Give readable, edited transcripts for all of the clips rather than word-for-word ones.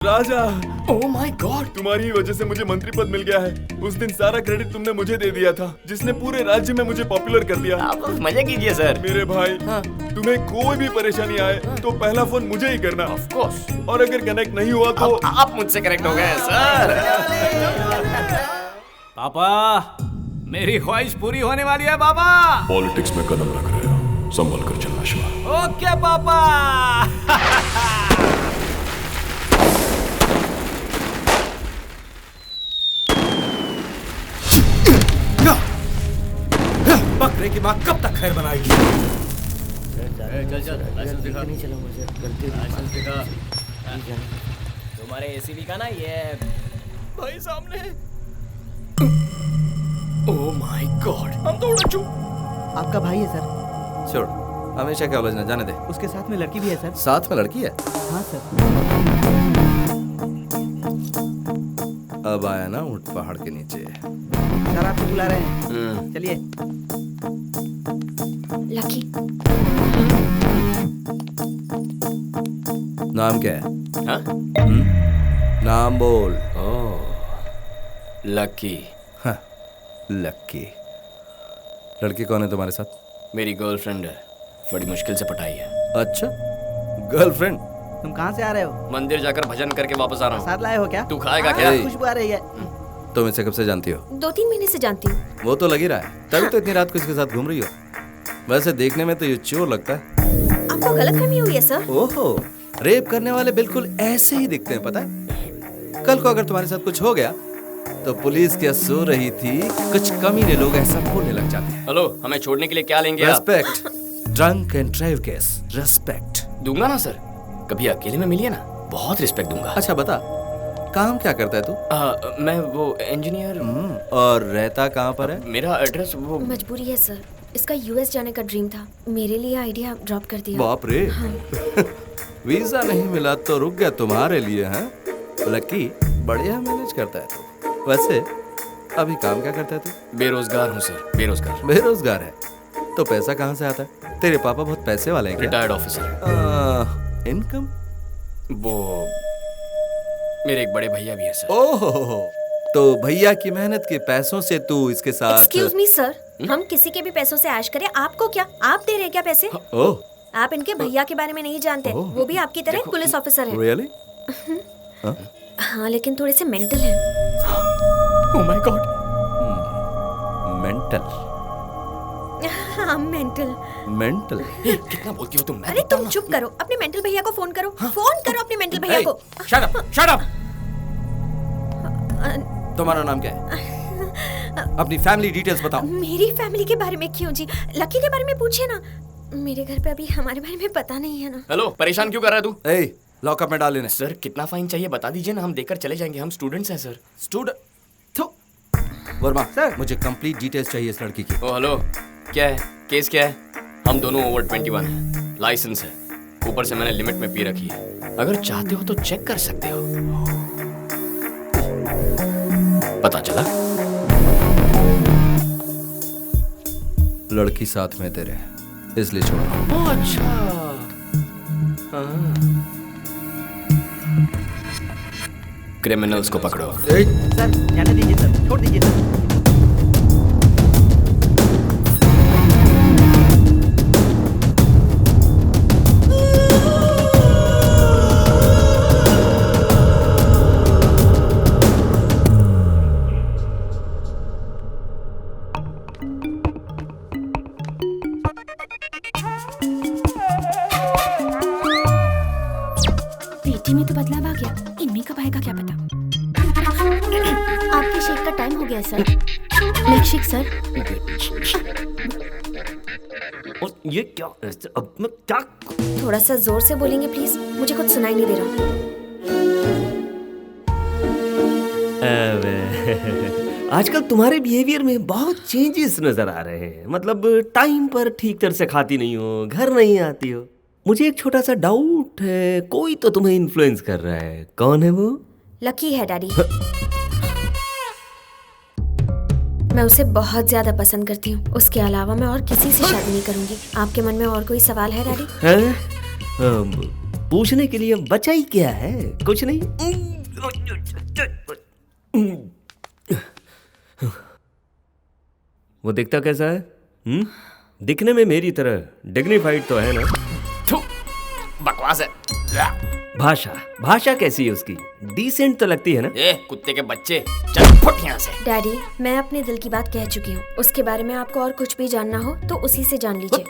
Raja, oh my God, तुम्हारी ही वजह से मुझे मंत्री पद मिल गया है। उस दिन सारा क्रेडिट तुमने मुझे दे दिया था, जिसने पूरे राज्य में मुझे पॉपुलर कर दिया। आप बस मजे कीजिए सर। मेरे भाई, तुम्हें कोई भी परेशानी आए तो पहला फोन मुझे ही करना। Of course. और अगर कनेक्ट नहीं हुआ तो आप मुझसे कनेक्ट हो गए सर। पापा, मेरी ख्वाहिश पूरी होने वाली है पापा। पॉलिटिक्स में कदम रख रहे हो, संभल कर चलना शिवा। ओके पापा। बकरे की माँ कब तक खैर बनाएगी? चल लाइसेंस दिखा। नहीं चला मुझे, गलती लाइसेंस दिखा। तुम्हारे एसीबी का ना ये भाई सामने। ओह माय गॉड, हम तो उड़ चुके। आपका भाई है सर। छोड़, हमेशा क्या उलझना, जाने दे। उसके साथ में लड़की भी है सर। साथ में लड़की है? हाँ सर। अब आया ना ऊंट पहाड़ के नीचे। सर आपको बुला रहे हैं, चलिए। लकी। नाम क्या है? हाँ? नाम बोल। लकी। हाँ, लकी। लड़की कौन है तुम्हारे साथ? मेरी गर्लफ्रेंड है, बड़ी मुश्किल से पटाई है। अच्छा, गर्लफ्रेंड। तुम कहाँ से आ रहे हो? मंदिर जाकर भजन करके वापस आ रहा हूँ। साथ लाए हो क्या? तू खाएगा क्या? खुशबू आ रही है। तुम इसे कब से जानती हो? 2-3 महीने से जानती हूँ। वो तो लग ही रहा है, तभी तो इतनी रात को इसके साथ घूम रही हो। वैसे देखने में तो ये चोर लगता है। आपको गलतफहमी हुई है सर। ओहो, रेप करने वाले बिल्कुल ऐसे ही दिखते हैं, पता है? कल को अगर तुम्हारे साथ कुछ हो गया तो पुलिस क्या सो रही थी, कुछ कमीने लोग ऐसा बोलने लग जाते हैं। हेलो, हमें छोड़ने के लिए क्या लेंगे आप? Respect, drunk and drive case, respect. दूंगा ना सर, कभी अकेले में मिलिए ना, बहुत रिस्पेक्ट दूंगा। अच्छा बता, काम क्या करता है तू? मैं वो इंजीनियर। और रहता कहाँ पर है? मेरा एड्रेस वो मजबूरी है सर, इसका यूएस जाने का ड्रीम था, मेरे लिए आइडिया ड्रॉप कर दिया। बाप रे। वीजा नहीं मिला तो रुक गया तुम्हारे लिए, हैं? लकी बढ़िया मैनेज करता है तू। वैसे अभी काम क्या करता है तू? बेरोजगार हूँ सर, बेरोजगार। बेरोजगार है तो पैसा कहाँ से आता है? तेरे पापा बहुत पैसे वाले हैं क्या? Retired officer. इनकम? वो मेरे एक बड़े भैया भी है सर। ओहो, तो भैया की मेहनत के पैसों से तू इसके साथ? एक्सक्यूज मी सर, हम किसी के भी पैसों से ऐश करें, आपको क्या? आप दे रहे हैं क्या पैसे? ओह, आप इनके भैया के बारे में नहीं जानते, वो भी आपकी तरह एक पुलिस ऑफिसर है। रियली? हाँ, लेकिन थोड़े से मेंटल है। Oh my God. मेंटल? हाँ, मेंटल। मेंटल? कितना बोलती हो तुम? अरे तुम चुप करो, अपने मेंटल भैया को फोन करो। फोन करो अपने मेंटल भैया को। Shut up, shut up. तुम्हारा नाम क्या है? अपनी फैमिली डिटेल्स बताओ। मेरी फैमिली के बारे में क्यों जी? लकी के बारे में पूछिए ना। मेरे घर पे अभी हमारे बारे में पता नहीं है ना। हेलो, परेशान क्यों कर रहा है तू? ए, लॉकअप में डाल लेने। सर कितना फाइन चाहिए बता दीजिए ना, हम देकर चले जाएंगे, हम स्टूडेंट्स हैं सर। स्टूडेंट? वर्मा सर, मुझे कंप्लीट डिटेल्स चाहिए इस लड़की की। ओ हेलो, क्या है केस, क्या है? हम दोनों ओवर 21 हैं, लाइसेंस है, ऊपर से मैंने लिमिट में पी रखी है। अगर चाहते हो तो चेक कर सकते हो। पता चला? लड़की साथ में तेरे, इसलिए छोड़। ओह अच्छा। क्रिमिनल्स को पकड़ो। सर जाने दीजिए सर, छोड़ दीजिए सर। पेटी में तो बदलाव आ गया, इनमें कब आएगा क्या पता। आपके शेक का टाइम हो गया सर। Milk shake sir. और ये क्या? अब मैं क्या? थोड़ा सा जोर से बोलेंगे प्लीज, मुझे कुछ सुनाई नहीं दे रहा। आजकल तुम्हारे बिहेवियर में बहुत चेंजेस नजर आ रहे हैं। मतलब टाइम पर ठीक तरह से खाती नहीं हो, घर नहीं आती हो। मुझे एक छोटा सा डाउट है, कोई तो तुम्हें इन्फ्लुएंस कर रहा है। कौन है वो? लकी है डैडी। मैं उसे बहुत ज्यादा पसंद करती हूँ, उसके अलावा मैं और किसी से शादी नहीं करूंगी। आपके मन में और कोई सवाल है डैडी? हैं? पूछने के लिए बचा ही क्या है? कुछ नहीं। वो दिखता कैसा है? दिखने में मेरी तरह डिग्निफाइड तो है ना? थू, बकवास है। भाषा कैसी है उसकी? डिसेंट तो लगती है ना? ए कुत्ते के बच्चे, चल फुट यहाँ से। डैडी, मैं अपने दिल की बात कह चुकी हूँ। उसके बारे में आपको और कुछ भी जानना हो तो उसी से जान लीजिए।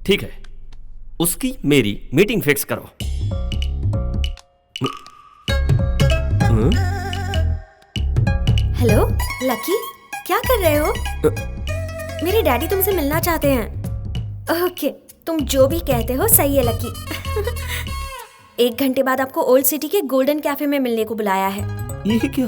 ठीक है, उसकी मेरी मीटिंग फिक्स करो। हेलो लकी, क्या कर रहे हो? मेरे डैडी तुमसे मिलना चाहते हैं। ओके, तुम जो भी कहते हो सही है लकी। 1 घंटे बाद आपको ओल्ड सिटी के गोल्डन कैफे में मिलने को बुलाया है। ये क्या?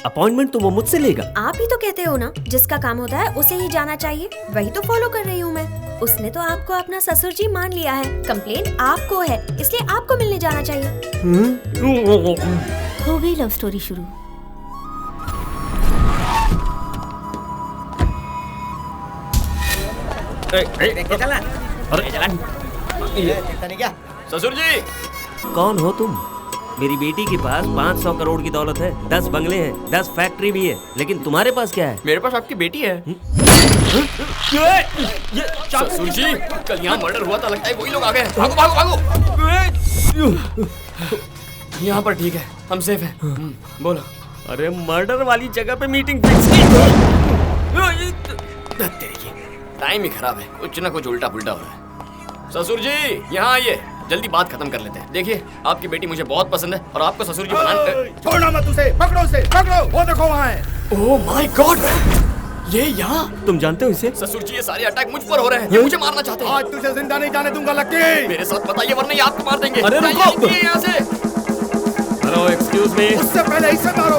अपॉइंटमेंट तो वो मुझसे लेगा। आप ही तो कहते हो ना, जिसका काम होता है उसे ही जाना चाहिए। वही तो फॉलो कर रही हूँ मैं। उसने तो आपको अपना ससुर जी मान लिया है। कंप्लेंट आपको है, इसलिए आपको मिलने जाना चाहिए। हो गई लव स्टोरी शुरू। ससुर जी, कौन हो तुम? मेरी बेटी के पास 500 करोड़ की दौलत है, 10 बंगले हैं, 10 फैक्ट्री भी है, लेकिन तुम्हारे पास क्या है? मेरे पास आपकी बेटी है। ससुर जी, कल यहाँ मर्डर हुआ था, लगता है वही लोग आ गए। भागो भागो भागो। यहाँ पर ठीक है, हम सेफ हैं। बोलो। अरे मर्डर वाली जगह पे मीटिंग फिक्स की। तेरी की टाइम ही खराब है, कुछ ना कुछ उल्टा पुल्टा हो रहा है। ससुर जी यहाँ आइए, जल्दी बात खत्म कर लेते हैं। देखिए, आपकी बेटी मुझे बहुत पसंद है और आपको ससुर जी बनाने। छोड़ना मत उसे, पकड़ो उसे, पकड़ो। वो देखो वहाँ है। ओह माय गॉड, ये यहाँ? तुम जानते हो इसे? ससुर जी, ये सारे अटैक मुझ पर हो रहे हैं। ये मुझे मारना चाहते हैं। आज तुझे जिंदा नहीं जाने दूंगा लक्की। मेरे साथ बताइए, वरना ये आपको मार देंगे। अरे रुको, यहाँ से। Hello, excuse me. उससे पहले इसे मारो।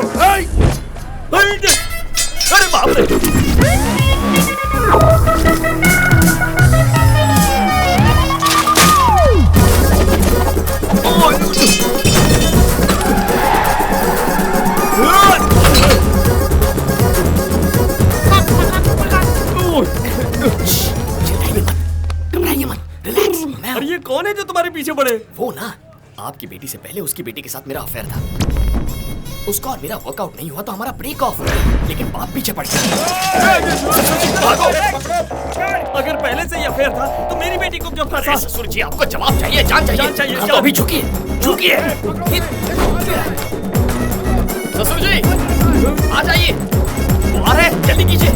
अरे बाप रे। अरे ये कौन है जो तुम्हारे पीछे पड़े? वो ना, आपकी बेटी से पहले उसकी बेटी के साथ मेरा अफेयर था। उसका और मेरा वर्कआउट नहीं हुआ तो हमारा ब्रेक ऑफ हो गया, लेकिन बाप पीछे पड़ गया। अगर पहले से ही अफेयर था तो मेरी बेटी को क्यों फंसा? ससुर जी, आपको जवाब चाहिए, जान चाहिए। जान चाहिए, तो अभी झुकिए, झुकिए। ससुर जी, आ जाइए। वो आ रहे हैं, जल्दी कीजिए।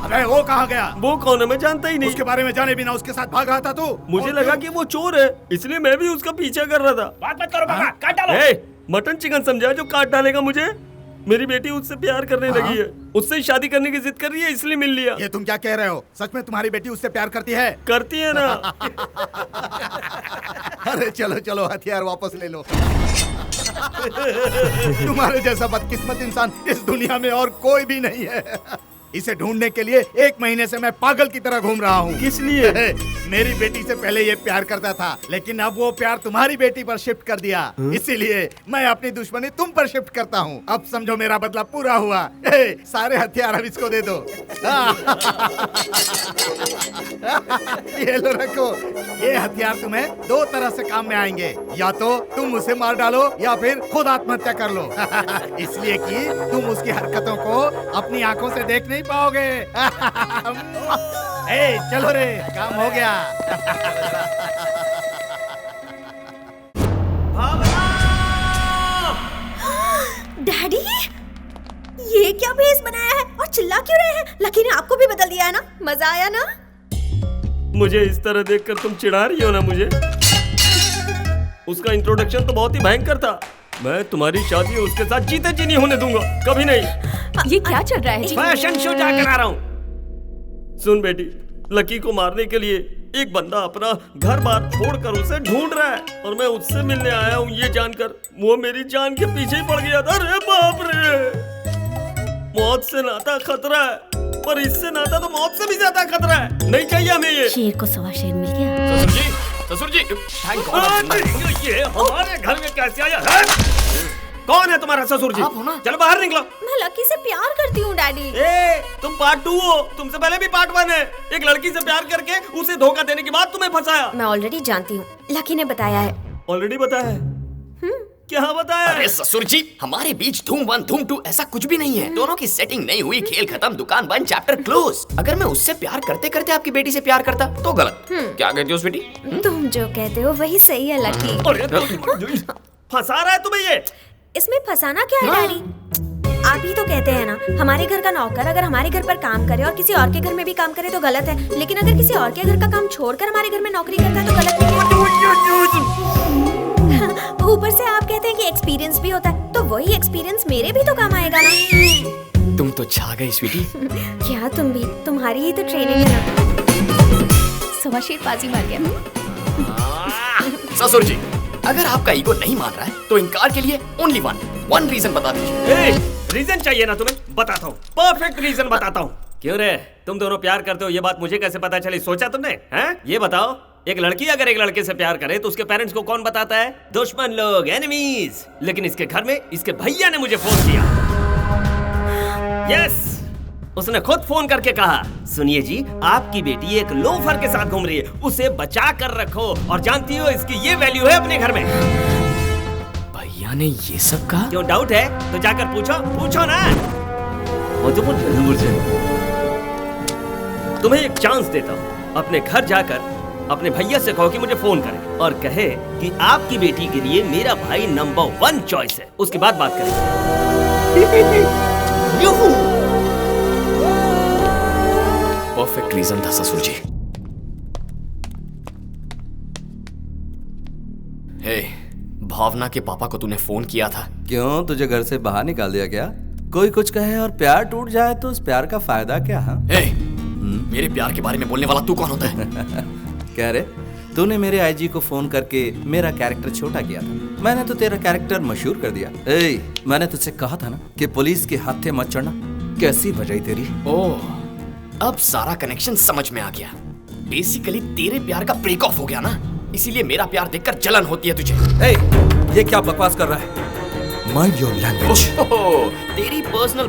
अरे वो कहाँ गया? वो कौन है? मैं जानता ही नहीं। उसके बारे में जाने बिना उसके साथ भाग रहा था तू? मुझे लगा कि वो चोर है, इसलिए मैं भी उसका पीछा कर रहा था। बात मत करो बाबा, काट डालो। ए, मटन चिकन समझा जो काट डालेगा मुझे? मेरी बेटी उससे प्यार करने लगी है, उससे शादी करने की जिद कर रही है, इसलिए मिल लिया। ये तुम क्या कह रहे हो? सच में तुम्हारी बेटी उससे प्यार करती है? करती है ना। अरे चलो चलो, हथियार वापस ले लो। तुम्हारे जैसा बदकिस्मत इंसान इस दुनिया में और कोई भी नहीं है। इसे ढूंढने के लिए 1 महीने से मैं पागल की तरह घूम रहा हूँ। किस लिए? मेरी बेटी से पहले ये प्यार करता था, लेकिन अब वो प्यार तुम्हारी बेटी पर शिफ्ट कर दिया। इसीलिए मैं अपनी दुश्मनी तुम पर शिफ्ट करता हूँ। अब समझो मेरा बदला पूरा हुआ। सारे हथियार अब इसको दे दो। ये लो, रखो। ये हथियार तुम्हें 2 तरह से काम में आएंगे। या तो तुम उसे मार डालो या फिर खुद आत्महत्या कर लो। इसलिए कि तुम उसकी हरकतों को अपनी आंखों से देख नहीं पाओगे। ए, चलो रे, काम हो गया। डैडी, ये क्या भेस बनाया है और चिल्ला क्यों रहे हैं? लकी ने आपको भी बदल दिया है ना? मजा आया ना? मुझे इस तरह देखकर तुम चिढ़ा रही हो ना मुझे? उसका इंट्रोडक्शन तो बहुत ही भयंकर था। मैं तुम्हारी शादी उसके साथ जीते जी नहीं होने दूंगा, कभी नहीं। ये क्या चल रहा है जी? फैशन शो जा कर आ रहा हूँ। सुन बेटी, लकी को मारने के लिए एक बंदा अपना घर बार छोड़कर उसे ढूंढ रहा है और मैं उससे मिलने आया हूँ ये जानकर वो मेरी जान के पीछे ही पड़ गया था। अरे बाप रे, मौत से नाता खतरा है। पर इससे नाता तो मौत से भी ज्यादा खतरा है। नहीं चाहिए हमें ये। शेर को सवा शेर मिल गया। ससुर जी थैंक गॉड। ये हमारे घर में कैसे आया है? कौन है तुम्हारा ससुर जी? आप हो ना? चलो बाहर निकलो। मैं लकी से प्यार करती हूँ डैडी। ए, तुम पार्ट 2 हो, तुमसे पहले भी पार्ट 1 है। एक लड़की से प्यार करके उसे धोखा देने के बाद तुम्हें फंसाया। मैं ऑलरेडी जानती हूँ, लकी ने बताया है। ऑलरेडी बताया है? क्या बताया? अरे ससुर जी, हमारे बीच धूम 1 धूम 2 ऐसा कुछ भी नहीं है। दोनों की सेटिंग नहीं हुई, खेल खत्म, दुकान बंद, चैप्टर क्लोज। अगर मैं उससे प्यार करते करते आपकी बेटी से प्यार करता तो गलत। क्या कहती हो स्वीटी? तुम जो कहते हो वही सही है लकी। फंसा रहा है तुम्हें ये? इसमें फंसाना क्या है डैडी? आप ही तो कहते हैं ना, हमारे घर का नौकर अगर हमारे घर पर काम करे और किसी और के घर में भी काम करे तो गलत है, लेकिन अगर किसी और के घर का काम छोड़कर हमारे घर में नौकरी करता है तो गलत नहीं है। ऊपर से आप कहते हैं कि एक्सपीरियंस भी होता है, तो वही एक्सपीरियंस मेरे भी तो काम आएगा ना। तुम तो छा गई स्वीटी। क्या तुम भी? तुम्हारी ही तो ट्रेनिंग है ना। सवा शेर बाजी मार गया। ससुर जी, अगर आपका ईगो नहीं मान रहा है तो इनकार के लिए ओनली वन रीजन बता दीजिए। रीजन चाहिए ना तुम्हें? बताता हूँ, परफेक्ट रीजन बताता हूँ। क्यों रे, तुम दोनों प्यार करते हो, ये बात मुझे कैसे पता चली? सोचा तुमने? हैं? ये बताओ, एक लड़की अगर एक लड़के से प्यार करे तो उसके पेरेंट्स को कौन बताता है? दुश्मन लोग, एनिमीज। लेकिन इसके घर में इसके भैया ने मुझे फोन किया। यस, उसने खुद फोन करके कहा, सुनिए जी, आपकी बेटी एक लोफर के साथ घूम रही है, उसे बचा कर रखो। और जानती हो इसकी ये वैल्यू है अपने घर में। भैया ने ये सब कहा? क्यों डाउट है तो जाकर पूछो ना। वो तो तुम्हें एक चांस देता हूँ, अपने घर जाकर अपने भैया से कहो कि मुझे फोन करे और कहे कि आपकी बेटी के लिए मेरा भाई नंबर 1 चॉइस है। उसके बाद बात करेंगे। परफेक्ट रीजन था ससुर जी। हे, भावना के पापा को तूने फोन किया था? क्यों, तुझे घर से बाहर निकाल दिया क्या? कोई कुछ कहे और प्यार टूट जाए तो उस प्यार का फायदा क्या? हाँ, मेरे प्यार के बारे में बोलने वाला तू कौन होता है? कह रहे, तूने मेरे आईजी को फोन करके मेरा कैरेक्टर छोटा किया था, मैंने तो तेरा कैरेक्टर मशहूर कर दिया। मैंने तुझसे कहा था ना कि पुलिस के हाथे मत चढ़ना। कैसी बजाई तेरी। ओह, अब सारा कनेक्शन समझ में आ गया। बेसिकली तेरे प्यार का ब्रेक ऑफ हो गया ना, इसीलिए मेरा प्यार देखकर जलन होती है तुझे। ये क्या बकवास कर रहा है? Mind your language. तेरी पर्सनल